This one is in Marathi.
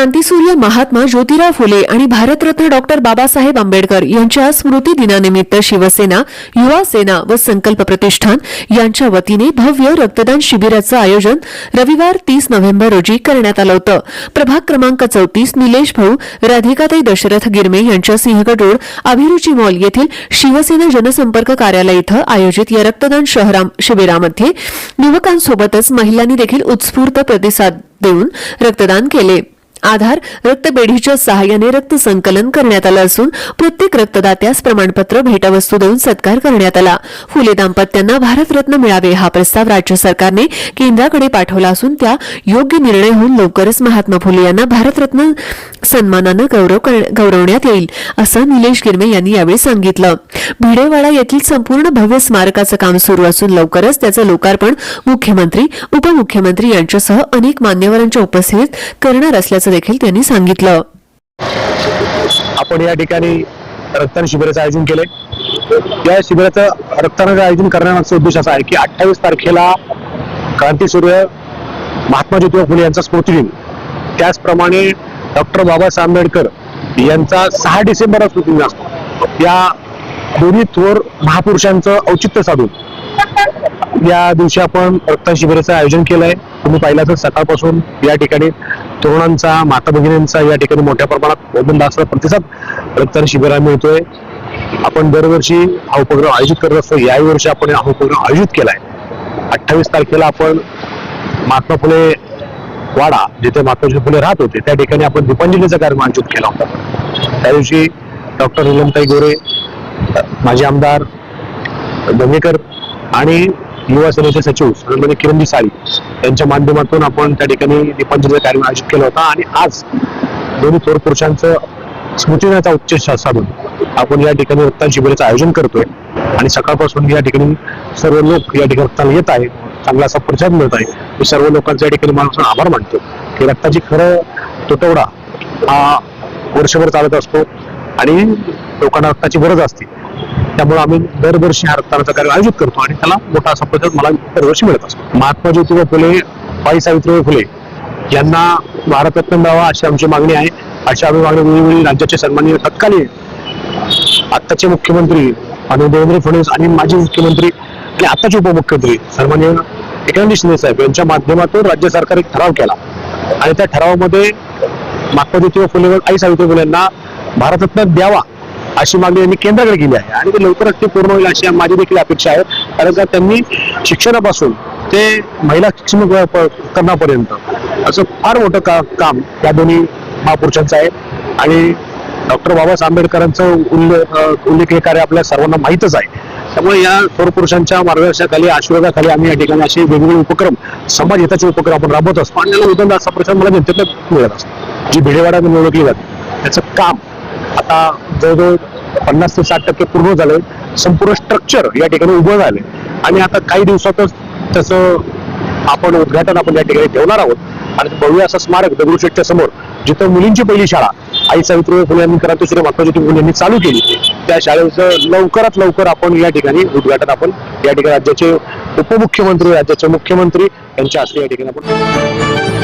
क्रांतीसूर्य महात्मा ज्योतिराव फुले आणि भारतरत्न डॉक्टर बाबासाहेब आंबेडकर यांच्या स्मृती दिनानिमित्त शिवसेना, युवा सेना व संकल्प प्रतिष्ठान यांच्या वतीने भव्य रक्तदान शिबिराचं आयोजन रविवार 30 नोव्हेंबर रोजी करण्यात आलं होतं. प्रभाग क्रमांक 34 निलेश भाऊ, राधिकाताई दशरथ गिरमे यांच्या सिंहगड रोड अभिरुची मॉल येथील शिवसेना जनसंपर्क कार्यालय इथं आयोजित या रक्तदान शिबिरामध्ये युवकांसोबतच महिलांनी देखील उत्स्फूर्त प्रतिसाद देऊन रक्तदान केले. आधार रक्तपेढीच्या सहाय्याने रक्त संकलन करण्यात आलं असून प्रत्येक रक्तदात्यास प्रमाणपत्र, भेटवस्तू देऊन सत्कार करण्यात आला. फुले दाम्पत्यांना भारतरत्न मिळावे हा प्रस्ताव राज्य सरकारने केंद्राकडे पाठवला असून त्या योग्य निर्णय होऊन लवकरच महात्मा फुले यांना भारतरत्न सन्मानानं गौरवण्यात येईल, असं निलेश गिरमे यांनी यावेळी सांगितलं. भिडेवाडा येथील संपूर्ण भव्य स्मारकाचं काम सुरू असून लवकरच त्याचं लोकार्पण मुख्यमंत्री, उपमुख्यमंत्री यांच्यासह अनेक मान्यवरांच्या उपस्थितीत करणार असल्याचं देखील त्यांनी सांगितलं. आपण या ठिकाणी रक्तदान शिबिराचं आयोजन केलंय. या शिबिराचं रक्तदानाचं आयोजन करण्यामागचा उद्देश असा आहे की 28 तारखेला क्रांतीसूर्य महात्मा ज्योतिराव फुले यांचा स्मृतिदिन, त्याचप्रमाणे डॉक्टर बाबासाहेब आंबेडकर यांचा 6 डिसेंबर स्मृतिदिन असतो. या दोन्ही थोर महापुरुषांचं औचित्य साधून या दिवशी आपण रक्तदान शिबिराचं आयोजन केलंय. तुम्ही पाहिलं तर सकाळपासून या ठिकाणी तरुणांचा, माता भगिनींचा या ठिकाणी मोठ्या प्रमाणात मोबदला प्रतिसाद रक्तदान शिबिराला मिळतोय. आपण दरवर्षी हा उपक्रम आयोजित करत असतो. याही वर्षी आपण हा उपक्रम आयोजित केलाय. 28 तारखेला आपण महात्मा फुले वाडा, जिथे महात्मा फुले राहत होते, त्या ठिकाणी आपण दीपांजलीचा कार्यक्रम आयोजित केला होता. त्या दिवशी डॉक्टर नीलमताई गोरे, माजी आमदार दंगेकर आणि युवा सेनेचे सचिव म्हणजे किरणजी साळी यांच्या माध्यमातून आपण त्या ठिकाणी दीपांजलीचा कार्यक्रम आयोजित केला होता. आणि आज दोन्ही थोर पुरुषांचं स्मृतिदिनाचा उद्देश साधून आपण या ठिकाणी रक्तदान शिबिराचं आयोजन करतोय. आणि सकाळपासून या ठिकाणी सर्व लोक या ठिकाणी रक्ताला येत आहेत. चांगला असा प्रतिसाद मिळत आहे. मी सर्व लोकांचा या ठिकाणी मला आभार मानतो की रक्ताची खरं तुटवडा हा वर्षभर चालत असतो आणि लोकांना रक्ताची गरज असते. त्यामुळे आम्ही दरवर्षी हा रक्तदानाचा कार्यक्रम आयोजित करतो आणि त्याला मोठा असा प्रतिसाद मला दरवर्षी मिळत असतो. महात्मा ज्योतिराव फुले, बाई सावित्रीबाई फुले यांना भारतरत्न मिळावा अशी आमची मागणी आहे. अशी आम्ही मागणी वेळोवेळी राज्याचे सन्माननीय तत्कालीन आत्ताचे मुख्यमंत्री आणि देवेंद्र फडणवीस आणि माजी मुख्यमंत्री आणि आत्ताचे उपमुख्यमंत्री सन्माननीय एकनाथ शिंदे साहेब यांच्या माध्यमातून राज्य सरकार एक ठराव केला आणि त्या ठरावामध्ये महात्मा ज्योतिराव फुले व आई सावित्रीबाई फुले यांना भारतरत्न द्यावा अशी मागणी त्यांनी केंद्राकडे केली आहे. आणि ते लवकरच ते पूर्ण होईल अशी माझी देखील अपेक्षा आहे. कारण का त्यांनी शिक्षणापासून ते महिला शिक्षण करण्यापर्यंत असं फार मोठं काम या दोन्ही महापुरुषांचं आहे. आणि डॉक्टर बाबासाहेब आंबेडकरांचं उल्लेखनीय कार्य आपल्या सर्वांना माहीतच आहे. त्यामुळे या थोर पुरुषांच्या मार्गदर्शनाखाली, आशीर्वादाखाली आम्ही या ठिकाणी असे वेगवेगळे उपक्रम, समाज हिताचे उपक्रम आपण राबवत असतो आणि त्याला उदंड असा प्रतिसाद मला जनतेतून मिळत असतो. जी भिडेवाडा म्हणून ओळखली जाते त्याचं काम आता जवळजवळ 50 ते 60% पूर्ण झालंय. संपूर्ण स्ट्रक्चर या ठिकाणी उभं झालंय आणि आता काही दिवसातच त्याचं आपण उद्घाटन आपण या ठिकाणी ठेवणार आहोत. आणि भव्य असं स्मारक दगडूशेठच्या समोर, जिथं मुलींची पहिली शाळा आई सावित्रीबाई फुले यांनी क्रांतीसूर्य महात्मा ज्योतिराव फुले यांनी चालू केली, त्या शाळेचं लवकरात लवकर आपण या ठिकाणी उद्घाटन आपण या ठिकाणी राज्याचे उपमुख्यमंत्री, राज्याचे मुख्यमंत्री यांच्या हस्ते या ठिकाणी आपण